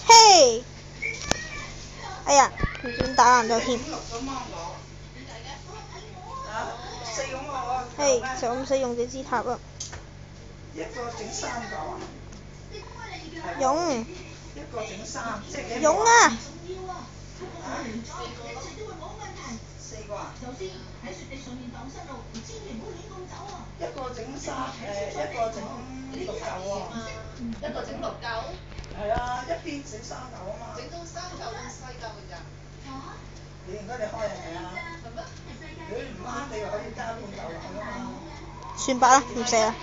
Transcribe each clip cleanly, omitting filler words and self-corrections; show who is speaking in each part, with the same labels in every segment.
Speaker 1: 嘿，哎呀，唔小心打爛咗添。嘿，就咁使用這支塔啊！
Speaker 2: 一個整3嚿啊！
Speaker 1: 用。
Speaker 2: 一個整3，即係幾
Speaker 1: 用啊！
Speaker 2: 啊？4個啊？一個整3，一個整6嚿喎。
Speaker 3: 一個整6嚿。
Speaker 2: 係啊，一邊整3嚿啊嘛。
Speaker 3: 整到3嚿咁細嚿㗎咋？
Speaker 2: 你而家你開係咪啊？
Speaker 3: 係咩？
Speaker 2: 如果唔啱你話可以加半嚿落去啊嘛。
Speaker 1: 算吧啦，唔食啦。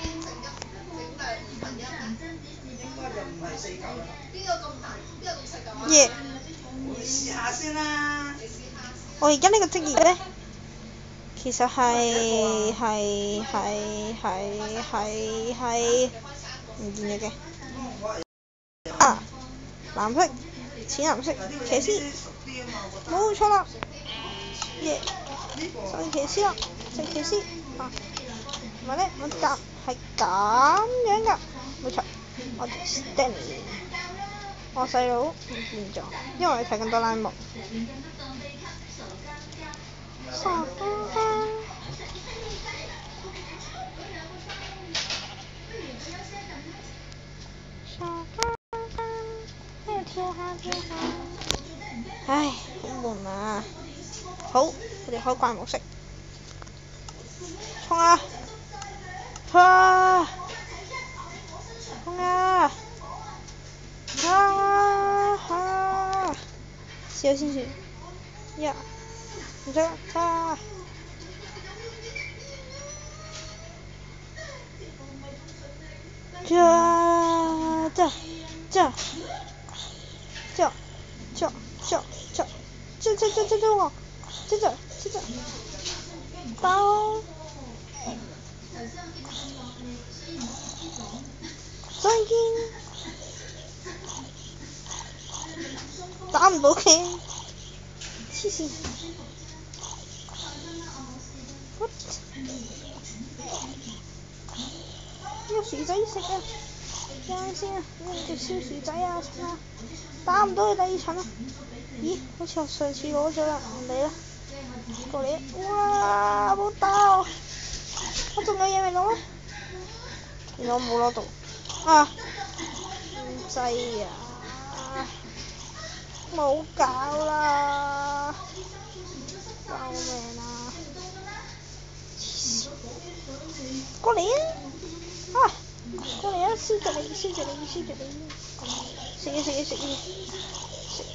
Speaker 2: 應該就唔係4嚿啦。
Speaker 3: 邊個咁大？邊個咁細嚿啊？
Speaker 1: 耶！
Speaker 2: 你試下先啦。
Speaker 3: 你試下先。
Speaker 1: 我而家呢個職業呢，其實係唔見咗嘅。啊，藍色，淺藍色，騎士，冇錯啦，耶！上騎士啦，食騎士啊！同埋呢，我甲係咁樣㗎，冇錯，我叫 Stanley， 我細佬唔見咗，因為我睇緊哆啦 A 夢。唉，好悶啊！好，我哋開怪模式，衝啊！衝啊！衝啊！試下先算，呀，唔使啦，包，再見，打唔到嘅，黐線 ，what？ 有薯仔食啊！等先啊，隻燒薯仔啊，趁下打唔到去第2層啊！咦，好似我上次攞咗啦，唔理啦，過嚟啊！哇，冇打我，我仲有嘢未攞咩？原來我冇攞到啊！唔制啊！冇搞啦！救命啊！過嚟啊！過嚟啊！燒着你！食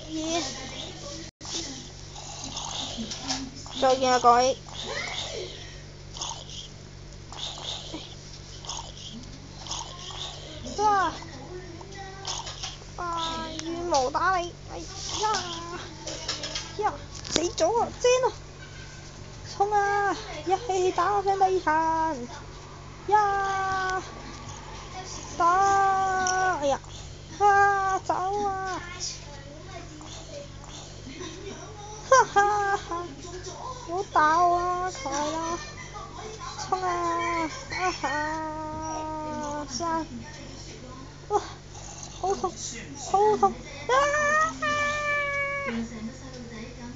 Speaker 1: 嘢！再見啊各位！羽毛打你！哎呀！死咗啊！正啊！衝啊！一起打上第2層！呀！打！哎呀！走啊！哈哈哈！唔好打我啦，求你啦！衝啊！3，哇！好痛！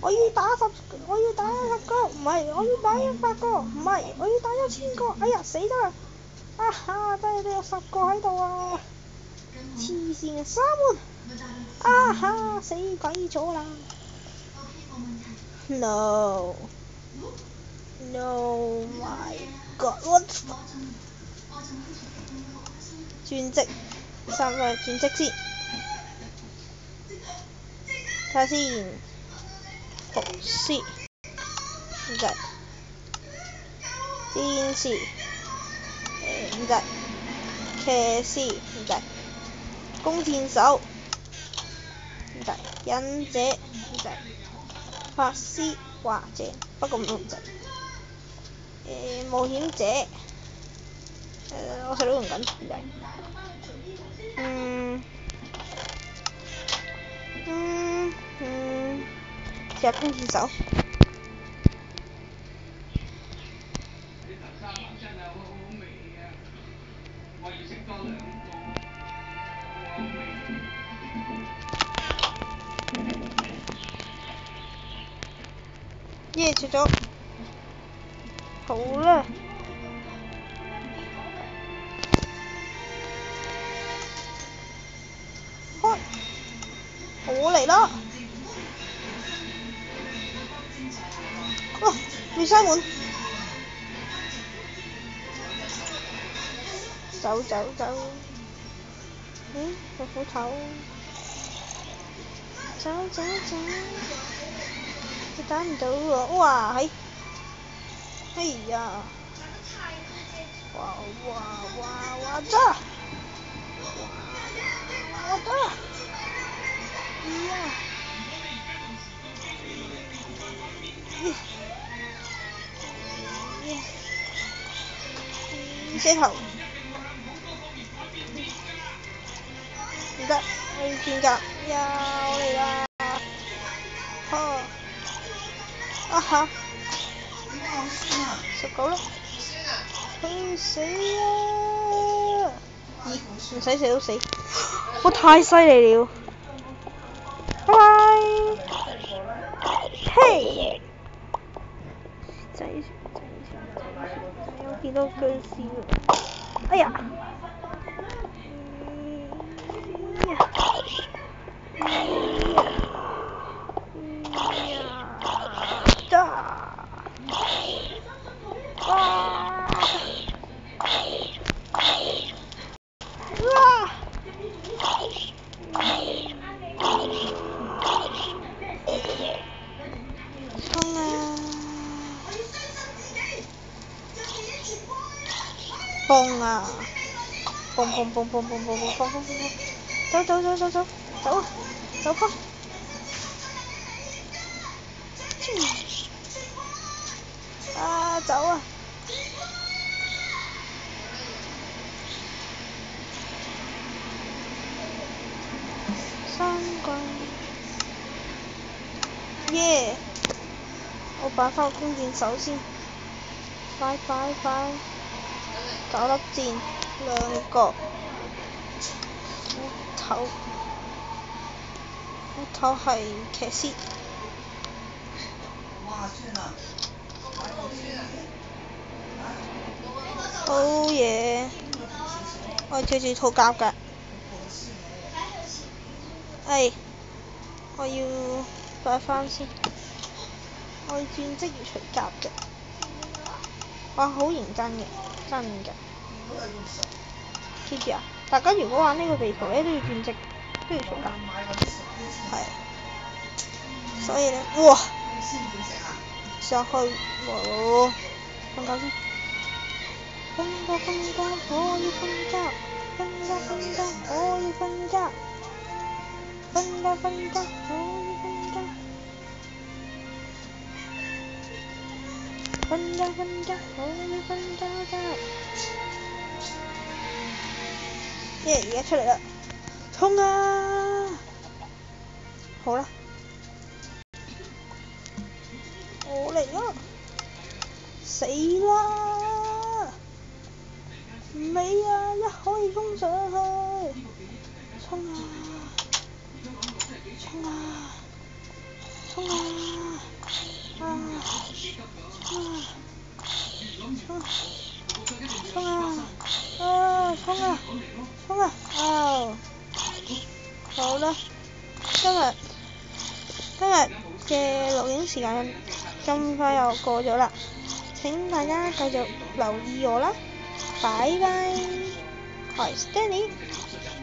Speaker 1: 我要打10個，唔係，我要打100個，唔係，我要打1000個，哎呀，死得啦！真係都有10個喺度啊！黐線嘅沙門！死鬼咗啦 ！No my God what？ 轉職，3個轉職先，睇下先，服飾，唔使，戰士，唔使，騎士，唔使，弓箭手，唔使，忍者，唔使，法師，哇正，不過唔使，冒險者，我細佬用緊，唔使。試下弓箭手。耶，出咗，好啦，開，我嚟啦，未閂門，走，個斧頭，走，佢打唔到喎，哇，哎呀，哇，得，射頭，唔得，我要轉格，又嚟啦，嚇，19啦，去死啊！唔使死都死，我太犀利了，拜拜，嘿，有幾多僵屍？哎呀！蹦啊！蹦，走開！走啊！3棍，耶！我擺返個弓箭手先，快！9粒箭，2個斧頭係騎士。好嘢！我跳住套甲㗎。我要擺返先。我要轉職業除甲嘅。哇，好認真嘅，真嘅。記住啊！大家如果玩呢個地圖咧，都要轉職，都要除甲。係。所以咧，哇！上去，瞓覺先。瞓覺，我要瞓覺。瞓覺，我要瞓覺。瞓覺，我要瞓覺。耶！而家出嚟啦，衝啊！好啦，我嚟啦！死啦！唔尾啊！一可以衝上去，衝啊！衝啊！衝啊！好啦，今日嘅錄影時間咁快又過咗啦，請大家繼續留意我啦，拜拜，我係 Stanley。